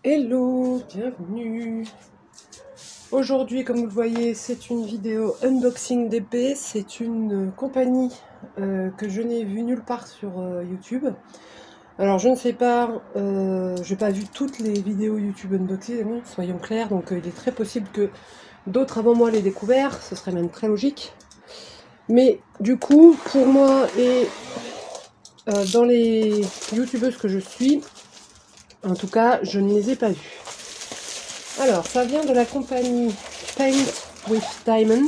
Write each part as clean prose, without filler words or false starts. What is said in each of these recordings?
Hello, bienvenue. Aujourd'hui, comme vous le voyez, c'est une vidéo unboxing d'épée. C'est une compagnie que je n'ai vue nulle part sur YouTube. Alors je ne sais pas, je n'ai pas vu toutes les vidéos YouTube unboxing, soyons clairs, donc il est très possible que d'autres avant moi l'aient découvert, ce serait même très logique. Mais du coup, pour moi et dans les youtubeuses que je suis, en tout cas, je ne les ai pas vues. Alors, ça vient de la compagnie Paint with Diamond.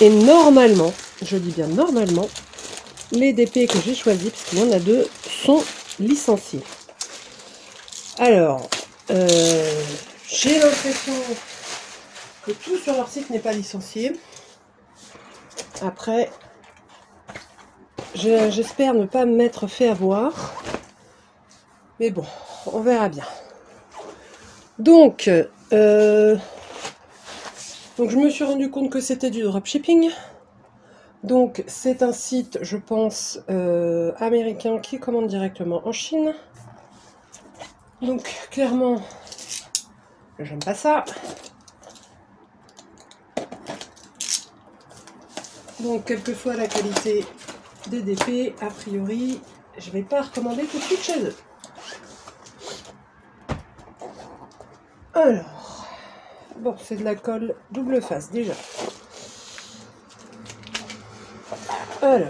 Et normalement, je dis bien normalement, les DP que j'ai choisis, parce qu'il y en a deux, sont licenciés. Alors, j'ai l'impression que tout sur leur site n'est pas licencié. Après, j'espère ne pas m'être fait avoir. Mais bon, on verra bien. Donc je me suis rendu compte que c'était du dropshipping. Donc c'est un site, je pense, américain qui commande directement en Chine. Donc clairement, j'aime pas ça. Donc quelle que soit la qualité des DP, a priori, je vais pas recommander tout de suite chez eux. Alors, bon, c'est de la colle double face déjà. Alors,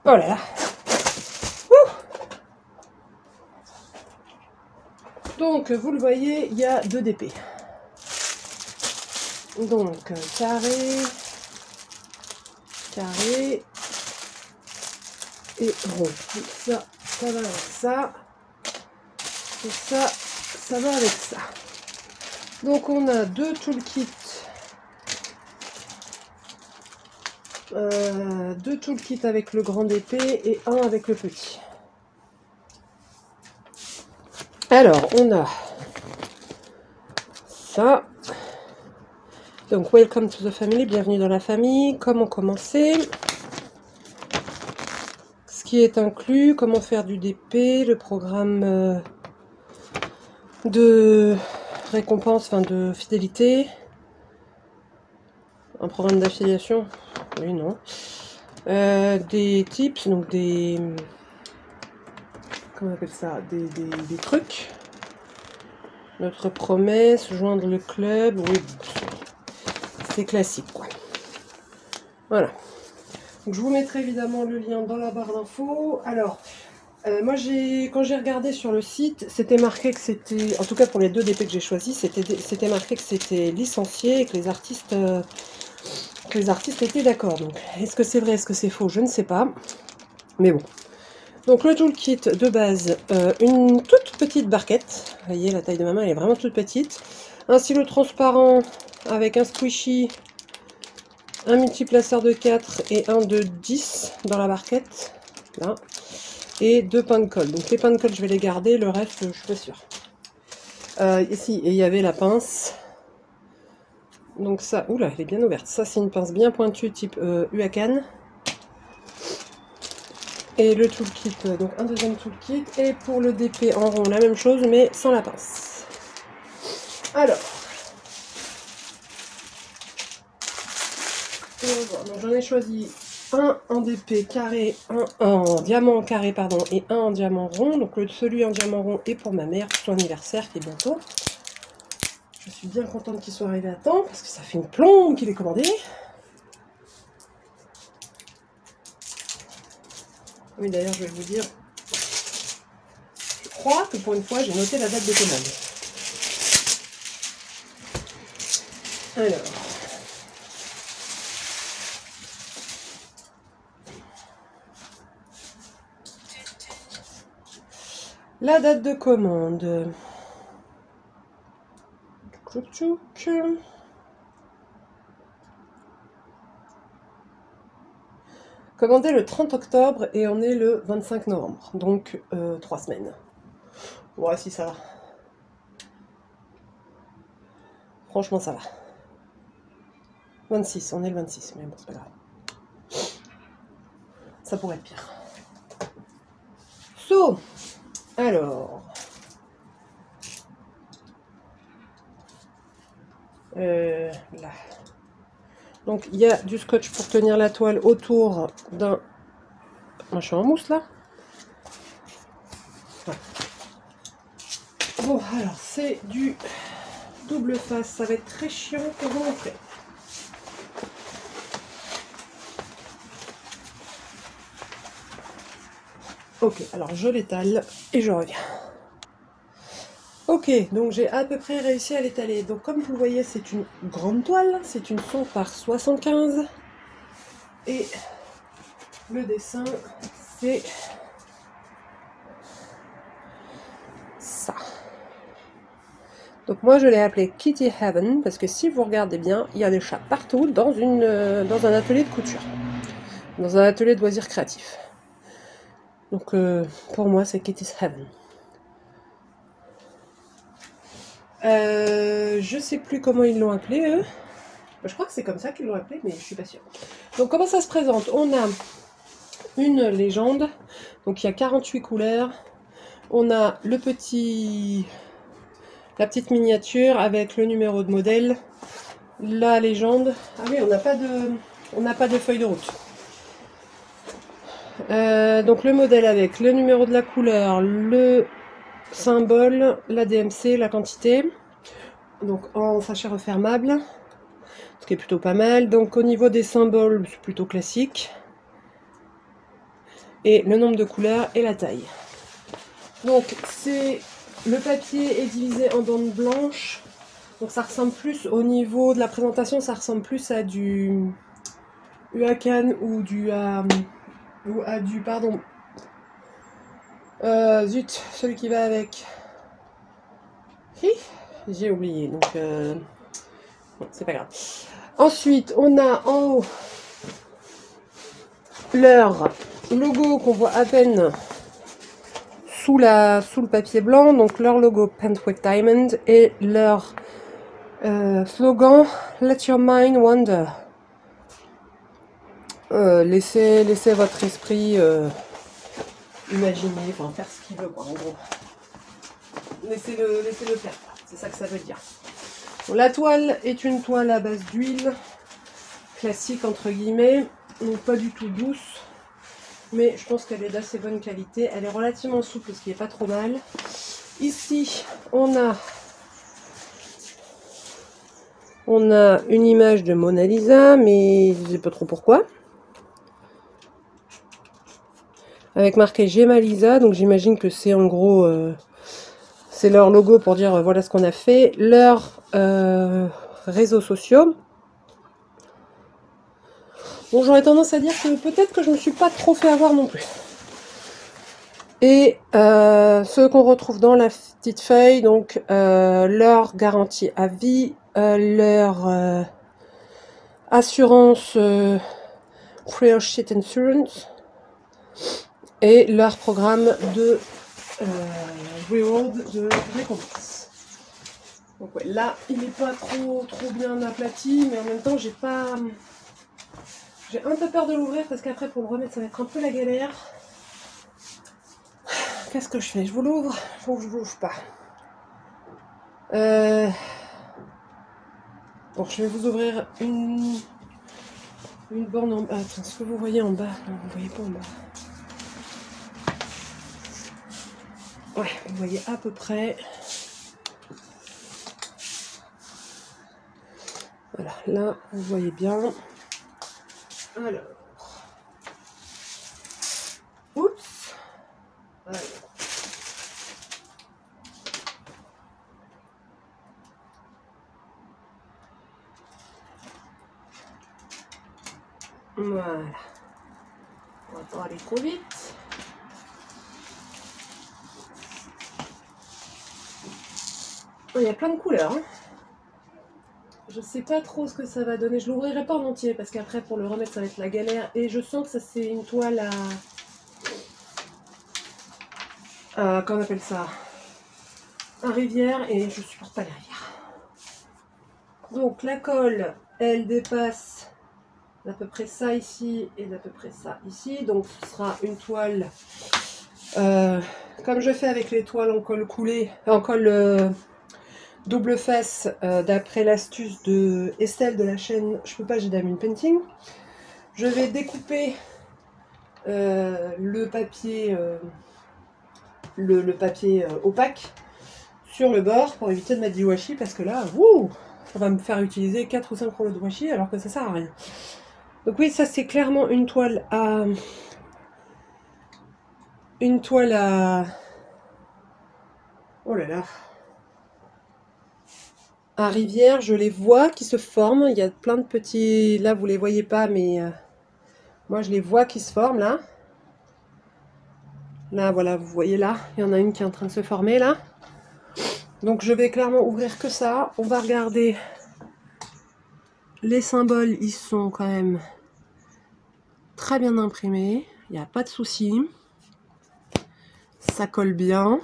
oh là là. Donc, vous le voyez, il y a deux DP. Donc, carré et rond. Ça va avec ça. Et ça va avec ça. Donc, on a deux toolkits. Deux toolkits avec le grand épée et un avec le petit. Alors, on a ça. Donc, welcome to the family, bienvenue dans la famille. Comment commencer? Ce qui est inclus, comment faire du DP, le programme de récompense, enfin de fidélité. Un programme d'affiliation? Oui, non. Des tips, donc des... Comment on appelle ça? Des trucs. Notre promesse, joindre le club, oui. C'est classique, quoi. Voilà. Donc, je vous mettrai évidemment le lien dans la barre d'infos. Alors, moi, quand j'ai regardé sur le site, c'était marqué que c'était, en tout cas pour les deux DP que j'ai choisis, c'était marqué que c'était licencié et que les artistes étaient d'accord. Donc, est-ce que c'est vrai, est-ce que c'est faux? Je ne sais pas. Mais bon. Donc, le toolkit de base, une toute petite barquette. Vous voyez, la taille de ma main, elle est vraiment toute petite. Un stylo transparent avec un squishy, un multiplaceur de 4 et un de 10 dans la barquette. Là. Et deux pains de colle. Donc, les pains de colle, je vais les garder. Le reste, je suis pas sûre. Ici, et il y avait la pince. Donc ça, oula, elle est bien ouverte. Ça, c'est une pince bien pointue type Huacan. Et le toolkit, donc un deuxième toolkit. Et pour le DP en rond, la même chose, mais sans la pince. Alors. J'en ai choisi un en DP carré, un en diamant carré, pardon, et un en diamant rond. Donc celui en diamant rond est pour ma mère, pour son anniversaire qui est bientôt. Je suis bien contente qu'il soit arrivé à temps, parce que ça fait une plombe qu'il est commandé. Oui, d'ailleurs, je vais vous dire, je crois que pour une fois, j'ai noté la date de commande. Alors. La date de commande. Commandé le 30 octobre et on est le 25 novembre. Donc 3 semaines. Ouais, si ça va. Franchement, ça va. 26, on est le 26, mais bon, c'est pas grave. Ça pourrait être pire. So, alors, là. Donc il y a du scotch pour tenir la toile autour d'un... Moi je suis en mousse là. Ouais. Bon alors c'est du double face, ça va être très chiant pour vous montrer. Ok, alors je l'étale et je reviens. Ok, donc j'ai à peu près réussi à l'étaler. Donc comme vous le voyez, c'est une grande toile, c'est une 100 par 75. Et le dessin, c'est ça. Donc moi je l'ai appelé Kitty Heaven parce que si vous regardez bien, il y a des chats partout dans un atelier de couture, dans un atelier de loisirs créatifs. Donc pour moi c'est Kitty's Heaven. Je sais plus comment ils l'ont appelé eux. Je crois que c'est comme ça qu'ils l'ont appelé, mais je suis pas sûre. Donc comment ça se présente? On a une légende, donc il y a 48 couleurs. On a la petite miniature avec le numéro de modèle, la légende. Ah oui, on n'a pas de feuille de route. Donc le modèle avec le numéro de la couleur, le symbole, la DMC, la quantité. Donc en sachet refermable, ce qui est plutôt pas mal. Donc au niveau des symboles, c'est plutôt classique. Et le nombre de couleurs et la taille. Donc le papier est divisé en bandes blanches. Donc ça ressemble plus au niveau de la présentation, ça ressemble plus à du UACAN ou pardon. Zut, celui qui va avec. J'ai oublié, donc bon, c'est pas grave. Ensuite, on a en haut leur logo qu'on voit à peine sous le papier blanc, donc leur logo Paint with Diamond et leur slogan Let your mind wander. Laissez votre esprit imaginer, enfin faire ce qu'il veut, quoi, en gros. Laissez-le faire, c'est ça que ça veut dire. Bon, la toile est une toile à base d'huile, classique entre guillemets, donc pas du tout douce, mais je pense qu'elle est d'assez bonne qualité. Elle est relativement souple, ce qui est pas trop mal. Ici, on a une image de Mona Lisa, mais je ne sais pas trop pourquoi. Avec marqué Gemma Lisa, donc j'imagine que c'est en gros, c'est leur logo pour dire voilà ce qu'on a fait. Leurs réseaux sociaux. Bon, j'aurais tendance à dire que peut-être que je ne me suis pas trop fait avoir non plus. Et ceux qu'on retrouve dans la petite feuille, donc leur garantie à vie, leur assurance Free Sheet Insurance et leur programme de reward, de récompense. Donc ouais, là il n'est pas trop bien aplati, mais en même temps j'ai un peu peur de l'ouvrir parce qu'après pour le remettre ça va être un peu la galère. Qu'est-ce que je fais? Je vous l'ouvre ou je vous l'ouvre pas? Bon, je vais vous ouvrir une borne en bas. Attends, ce que vous voyez en bas, non, vous voyez pas en bas. Ouais, vous voyez à peu près. Voilà, là, vous voyez bien. Alors. Oups. Alors. Voilà. On va pas aller trop vite. Il y a plein de couleurs. Hein. Je sais pas trop ce que ça va donner. Je l'ouvrirai pas en entier parce qu'après pour le remettre ça va être la galère. Et je sens que ça c'est une toile comment on appelle ça? À rivière et je supporte pas les rivières. Donc la colle, elle dépasse d'à peu près ça ici et d'à peu près ça ici. Donc ce sera une toile Comme je fais avec les toiles en colle coulé, en colle double face, d'après l'astuce de Estelle de la chaîne Je peux pas, j'ai Diamond Painting, je vais découper le papier, le papier opaque sur le bord pour éviter de mettre du washi, parce que là, ça va me faire utiliser 4 ou 5 rouleaux de washi alors que ça sert à rien. Donc oui, ça c'est clairement une toile à... Oh là là. À rivière, je les vois qui se forment. Il y a plein de petits... Là, vous les voyez pas, mais moi, je les vois qui se forment, là. Là, voilà, vous voyez là. Il y en a une qui est en train de se former, là. Donc, je vais clairement ouvrir que ça. On va regarder. Les symboles, ils sont quand même très bien imprimés. Il n'y a pas de souci. Ça colle bien.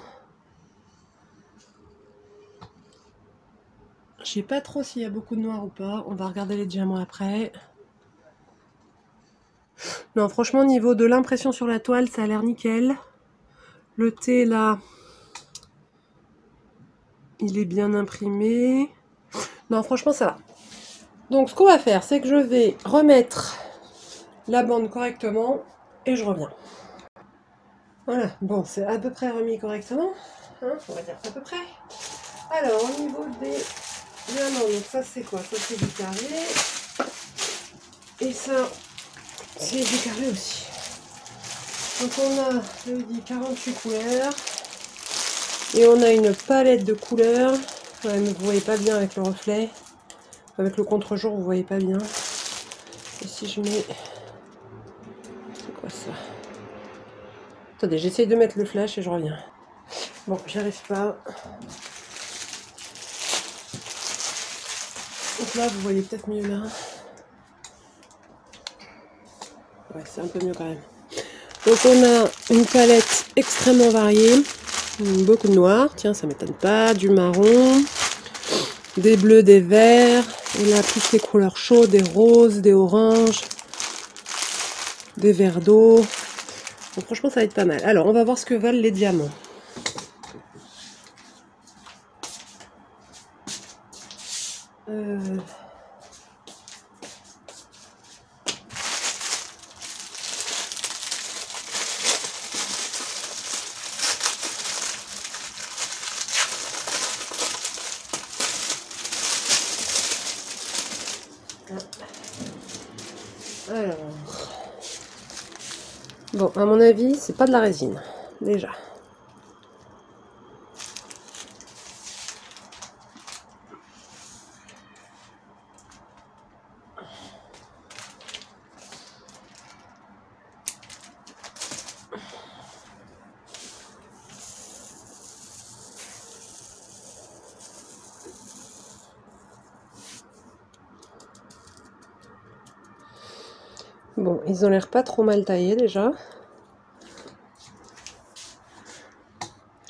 Je sais pas trop s'il y a beaucoup de noir ou pas. On va regarder les diamants après. Non, franchement, au niveau de l'impression sur la toile, ça a l'air nickel. Le thé, là, il est bien imprimé. Non, franchement, ça va. Donc, ce qu'on va faire, c'est que je vais remettre la bande correctement et je reviens. Voilà, bon, c'est à peu près remis correctement. Hein, on va dire à peu près. Alors, au niveau des diamants, donc ça, c'est quoi? Ça, c'est du carré. Et ça, c'est du carré aussi. Donc, on a, je vous dis, 48 couleurs. Et on a une palette de couleurs. Ouais, mais vous voyez pas bien avec le reflet. Avec le contre-jour, vous voyez pas bien. Et si je mets... C'est quoi ça? Attendez, j'essaye de mettre le flash et je reviens. Bon, j'y arrive pas. Donc là, vous voyez peut-être mieux là. Ouais, c'est un peu mieux quand même. Donc on a une palette extrêmement variée. Beaucoup de noir, tiens, ça m'étonne pas. Du marron, des bleus, des verts. Et là, toutes les couleurs chaudes, des roses, des oranges, des verres d'eau. Donc franchement, ça va être pas mal. Alors, on va voir ce que valent les diamants. Alors, bon, à mon avis, c'est pas de la résine, déjà. Bon, ils ont l'air pas trop mal taillés déjà.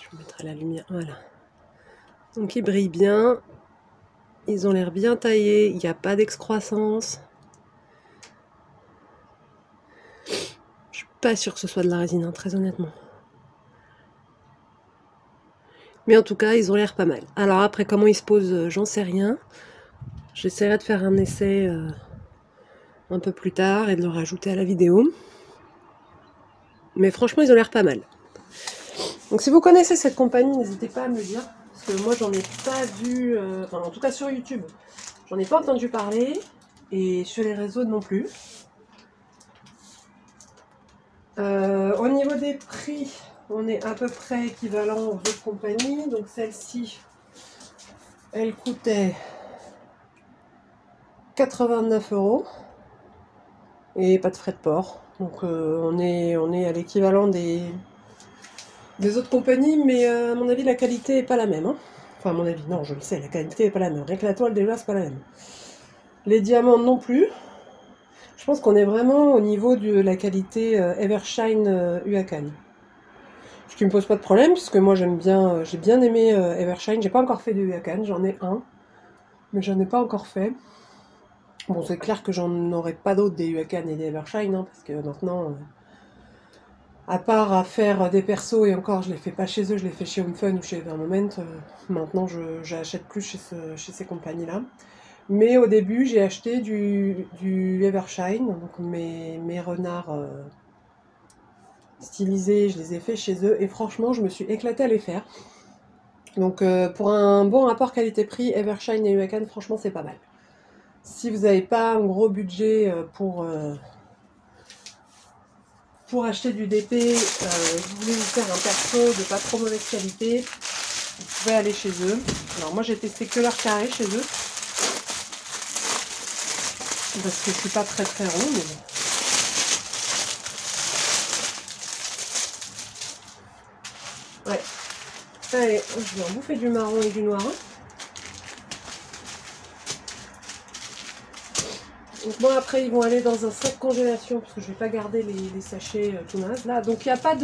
Je vous mettrai la lumière, voilà. Donc ils brillent bien. Ils ont l'air bien taillés, il n'y a pas d'excroissance. Je suis pas sûre que ce soit de la résine, hein, très honnêtement. Mais en tout cas, ils ont l'air pas mal. Alors après, comment ils se posent, j'en sais rien. J'essaierai de faire un essai un peu plus tard et de le rajouter à la vidéo. Mais franchement, ils ont l'air pas mal. Donc si vous connaissez cette compagnie, n'hésitez pas à me le dire. Parce que moi, j'en ai pas vu, enfin, en tout cas sur YouTube, j'en ai pas entendu parler. Et sur les réseaux non plus. Au niveau des prix, on est à peu près équivalent aux autres compagnies. Donc celle-ci, elle coûtait 89 € et pas de frais de port. Donc on est à l'équivalent des autres compagnies, mais à mon avis la qualité est pas la même. Hein. Enfin à mon avis, non, je le sais, la qualité est pas la même. Rien que la toile déjà c'est pas la même. Les diamants non plus. Je pense qu'on est vraiment au niveau de la qualité Evershine Huacan. Ce qui me pose pas de problème, puisque moi j'aime bien, j'ai bien aimé Evershine. J'ai pas encore fait de Huacan, j'en ai un, mais j'en ai pas encore fait. Bon, c'est clair que j'en aurai pas d'autres des Huacan et des Evershine, hein, parce que maintenant À part à faire des persos, et encore je les fais pas chez eux, je les fais chez Home Fun ou chez Evermoment. Maintenant j'achète plus chez ces compagnies-là. Mais au début j'ai acheté du Evershine, donc mes renards stylisés, je les ai fait chez eux et franchement je me suis éclatée à les faire. Donc pour un bon rapport qualité-prix, Evershine et Huacan, franchement c'est pas mal. Si vous n'avez pas un gros budget pour acheter du DP, vous voulez vous faire un perso de pas trop mauvaise qualité, vous pouvez aller chez eux. Alors moi j'ai testé que leur carré chez eux, parce que je suis pas très rond, mais bon. Ouais. Allez, je vais en bouffer du marron et du noir. Donc moi après ils vont aller dans un sac congélation parce que je vais pas garder les sachets tout nazes là. Donc il n'y a pas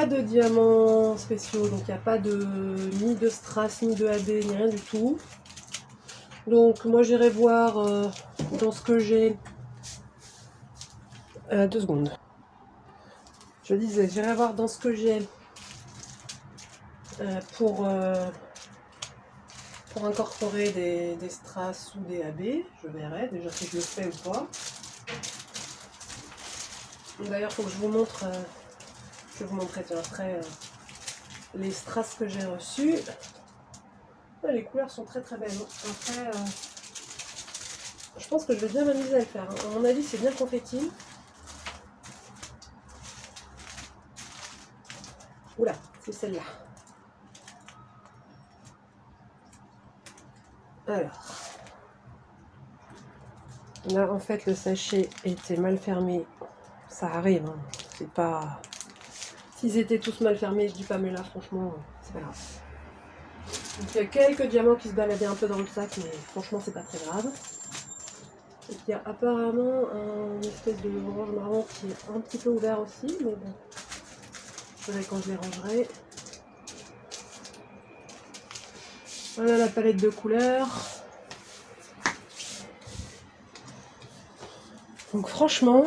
de diamants spéciaux, donc il n'y a pas ni de strass, ni de AD, ni rien du tout. Donc moi j'irai voir dans ce que j'ai. 2 secondes. Je disais, j'irai voir dans ce que j'ai pour incorporer des strass ou des AB. Je verrai déjà si je le fais ou pas. D'ailleurs, il faut que je vous montre, je vais vous montrer après les strass que j'ai reçus. Ouais, les couleurs sont très belles. Après, je pense que je vais bien m'amuser à le faire. À mon avis, c'est bien confetti. Oula, c'est celle-là. Alors, là en fait le sachet était mal fermé, ça arrive, hein. C'est pas... S'ils étaient tous mal fermés, je dis pas, mais là franchement, c'est pas grave. Donc il y a quelques diamants qui se baladaient un peu dans le sac, mais franchement c'est pas très grave. Et il y a apparemment un espèce de orange marron qui est un petit peu ouvert aussi, mais bon, je verrai quand je les rangerai. Voilà la palette de couleurs. Donc franchement,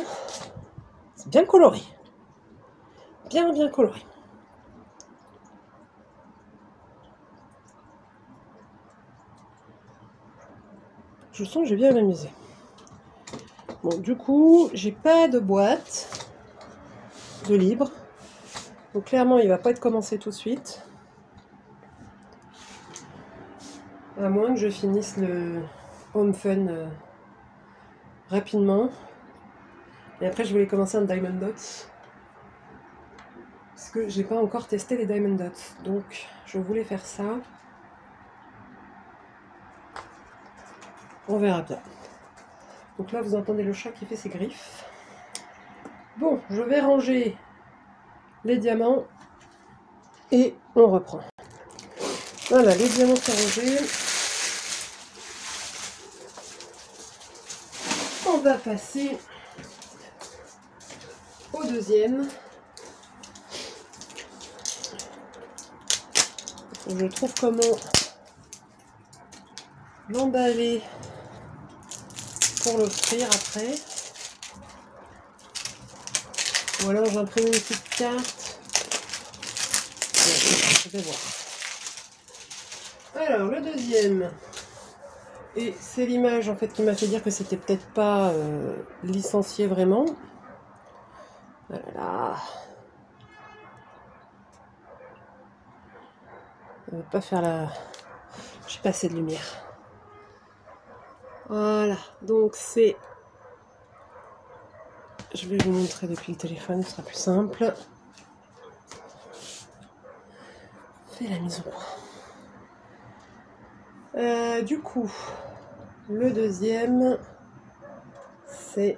c'est bien coloré. Bien coloré. Je sens que j'ai bien m'amuser. Bon, du coup, j'ai pas de boîte de libre. Donc clairement, il va pas être commencé tout de suite. À moins que je finisse le Home Fun rapidement. Et après, je voulais commencer un Diamond Dots. Parce que j'ai pas encore testé les Diamond Dots. Donc, je voulais faire ça. On verra bien. Donc là, vous entendez le chat qui fait ses griffes. Bon, je vais ranger les diamants. Et on reprend. Voilà, les diamants sont rangés. On va passer au deuxième. Je trouve comment l'emballer pour l'offrir après. Ou alors j'imprime une petite carte. Je vais voir. Alors le deuxième. Et c'est l'image en fait qui m'a fait dire que c'était peut-être pas licencié vraiment. Voilà. On va pas faire la... J'ai pas assez de lumière. Voilà. Donc c'est... Je vais vous montrer depuis le téléphone, ce sera plus simple. Fais la mise au point. Du coup, le deuxième, c'est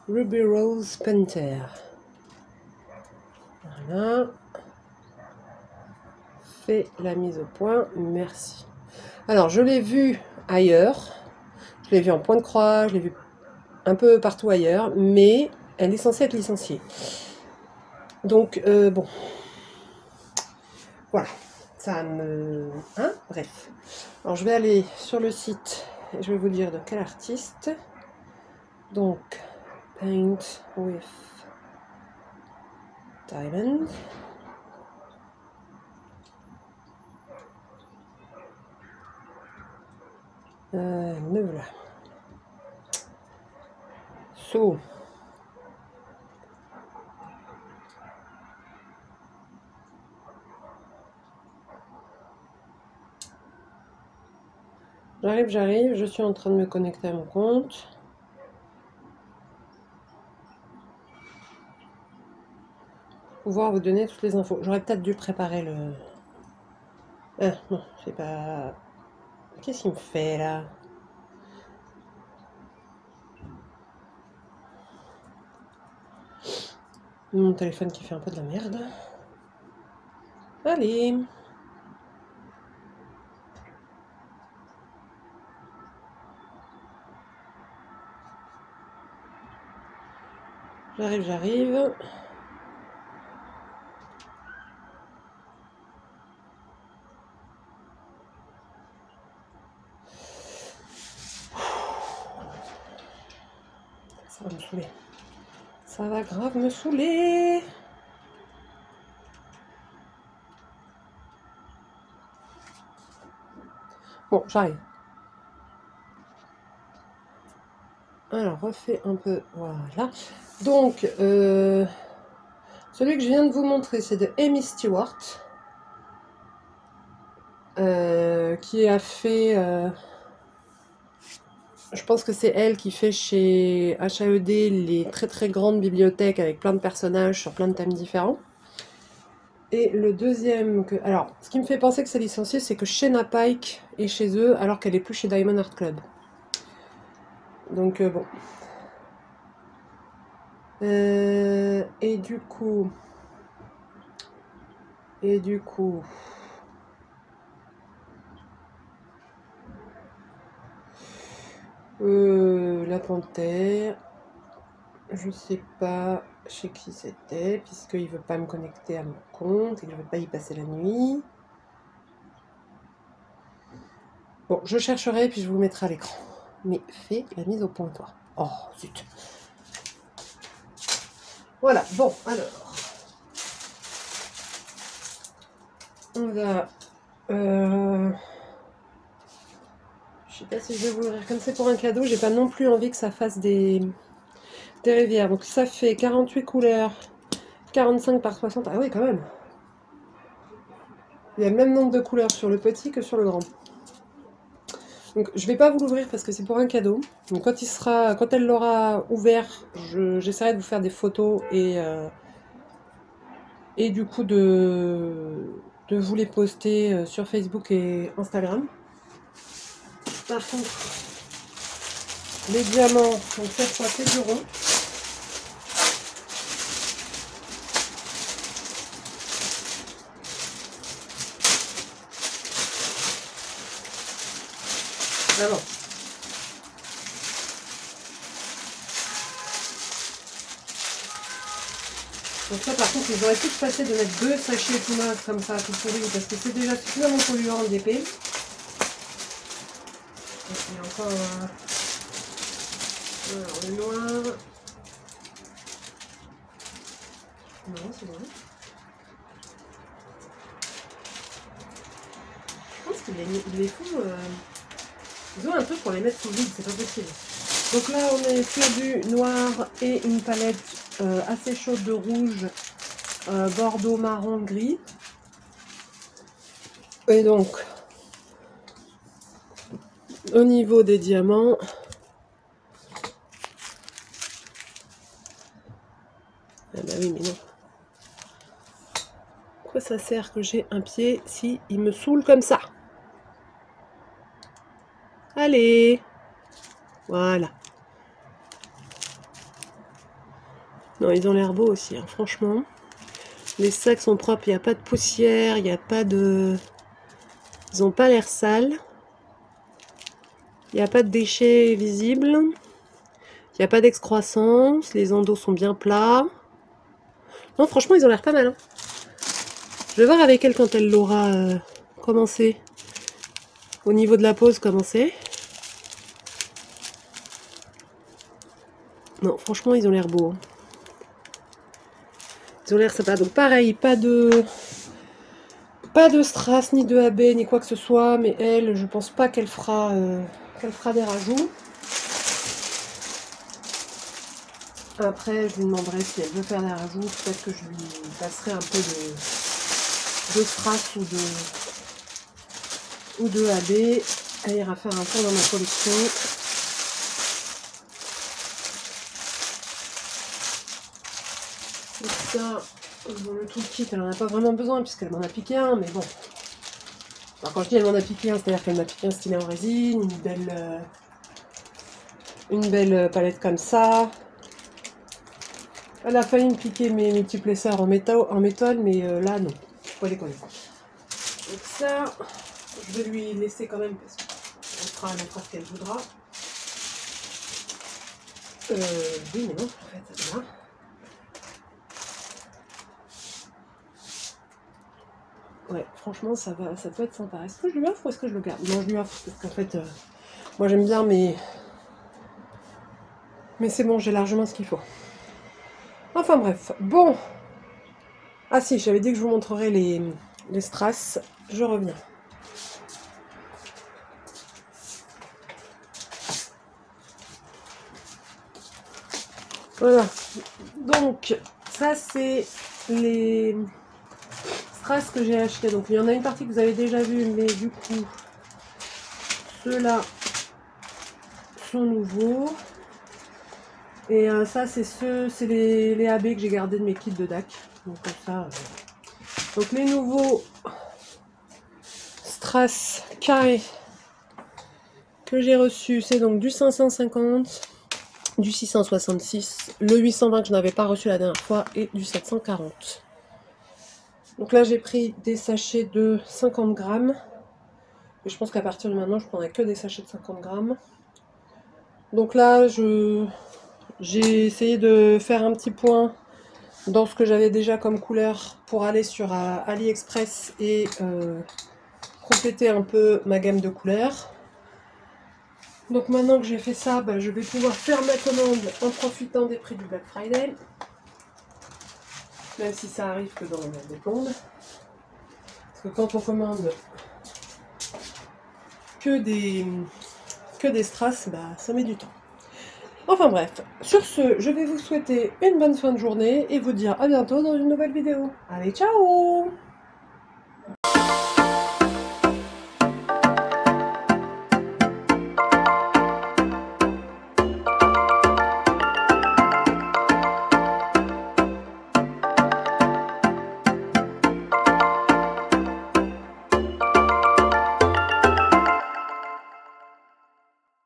Ruby Rose Panther. Voilà. Fais la mise au point, merci. Alors, je l'ai vu ailleurs. Je l'ai vu en point de croix, je l'ai vu un peu partout ailleurs, mais elle est censée être licenciée. Donc, bon. Voilà. Ça me... Hein? Bref. Alors, je vais aller sur le site et je vais vous dire de quel artiste. Donc, Paint with diamond. Me voilà. So. J'arrive, je suis en train de me connecter à mon compte. Pouvoir vous donner toutes les infos. J'aurais peut-être dû préparer le... Ah non, c'est pas... Qu'est-ce qu'il me fait là? Mon téléphone qui fait un peu de la merde. Allez. J'arrive. Ça va me saouler. Ça va grave me saouler. Bon, j'arrive. Alors, refais un peu. Voilà. Donc, celui que je viens de vous montrer, c'est de Amy Stewart. Qui a fait... je pense que c'est elle qui fait chez HAED les très très grandes bibliothèques avec plein de personnages sur plein de thèmes différents. Et le deuxième que... Alors, ce qui me fait penser que c'est licencié, c'est que Shena Pike est chez eux alors qu'elle est plus chez Diamond Art Club. Donc bon. Et du coup... la panthère, je sais pas chez qui c'était, puisqu'il veut pas me connecter à mon compte et que je veux pas y passer la nuit. Bon, je chercherai puis je vous mettrai à l'écran. Mais fais la mise au point, toi. Oh, zut. Voilà, bon, alors. On va... Je sais pas si je vais vous l'ouvrir comme c'est pour un cadeau, j'ai pas non plus envie que ça fasse des rivières. Donc ça fait 48 couleurs, 45 par 60. Ah oui, quand même. Il y a le même nombre de couleurs sur le petit que sur le grand. Donc je vais pas vous l'ouvrir parce que c'est pour un cadeau. Donc quand elle l'aura ouvert, j'essaierai de vous faire des photos et du coup de vous les poster sur Facebook et Instagram. Par contre, les diamants, donc cette fois c'est du rond. Vraiment. Donc ça par contre, ils auraient pu se passer de mettre 2 sachets tout neufs comme ça, tout pourri, parce que c'est déjà suffisamment polluant en DP. Il y a encore alors, le noir. Non, c'est bon. Je pense qu'ils les font... Ils ont un truc pour les mettre sous vide, c'est pas possible. Donc là, on est sur du noir et une palette assez chaude de rouge, bordeaux, marron, gris. Et donc, au niveau des diamants, ah bah oui, mais non. Quoi ça sert que j'ai un pied si il me saoule comme ça? Allez, voilà. Non, ils ont l'air beaux aussi, hein, franchement. Les sacs sont propres, il n'y a pas de poussière, il n'y a pas de... Ils n'ont pas l'air sales. Il n'y a pas de déchets visibles. Il n'y a pas d'excroissance. Les endos sont bien plats. Non, franchement, ils ont l'air pas mal. Hein. Je vais voir avec elle quand elle l'aura commencé. Au niveau de la pose, comment c'est. Non, franchement, ils ont l'air beaux. Hein. Ils ont l'air sympas. Donc pareil, pas de strass, ni de AB, ni quoi que ce soit. Mais elle, je pense pas qu'elle fera des rajouts. Après, je lui demanderai si elle veut faire des rajouts. Peut-être que je lui passerai un peu de strass ou de AB. Elle ira faire un tour dans ma collection. Et ça, le toolkit, elle en a pas vraiment besoin puisqu'elle m'en a piqué un, mais bon. Alors quand je dis elle m'en a piqué un, c'est-à-dire qu'elle m'a piqué un stylet en résine, une belle palette comme ça. Elle a failli me piquer mes multiplesseurs en métal, mais là non, faut pas déconner. Donc ça, je vais lui laisser quand même parce qu'elle fera ce qu'elle voudra. Oui mais non, en fait, là. Ouais, franchement, ça peut être sympa. Est-ce que je lui offre ou est-ce que je le garde? Non, je lui offre parce qu'en fait, moi j'aime bien, mais c'est bon, j'ai largement ce qu'il faut. Enfin bref, bon. Ah si, j'avais dit que je vous montrerai les strass. Je reviens. Voilà. Donc, ça c'est les strass que j'ai acheté. Donc, il y en a une partie que vous avez déjà vue, mais du coup, ceux-là sont nouveaux. Et ça, c'est les AB que j'ai gardés de mes kits de DAC. Donc, comme ça. Donc, les nouveaux strass carrés que j'ai reçus, c'est donc du 550, du 666, le 820 que je n'avais pas reçu la dernière fois et du 740. Donc là, j'ai pris des sachets de 50 grammes. Et je pense qu'à partir de maintenant, je prendrai que des sachets de 50 grammes. Donc là, j'ai essayé de faire un petit point dans ce que j'avais déjà comme couleur pour aller sur AliExpress et compléter un peu ma gamme de couleurs. Donc maintenant que j'ai fait ça, je vais pouvoir faire ma commande en profitant des prix du Black Friday. Même si ça arrive que dans des plombes. Parce que quand on commande que des strass, ça met du temps. Enfin bref, sur ce, je vais vous souhaiter une bonne fin de journée et vous dire à bientôt dans une nouvelle vidéo. Allez, ciao!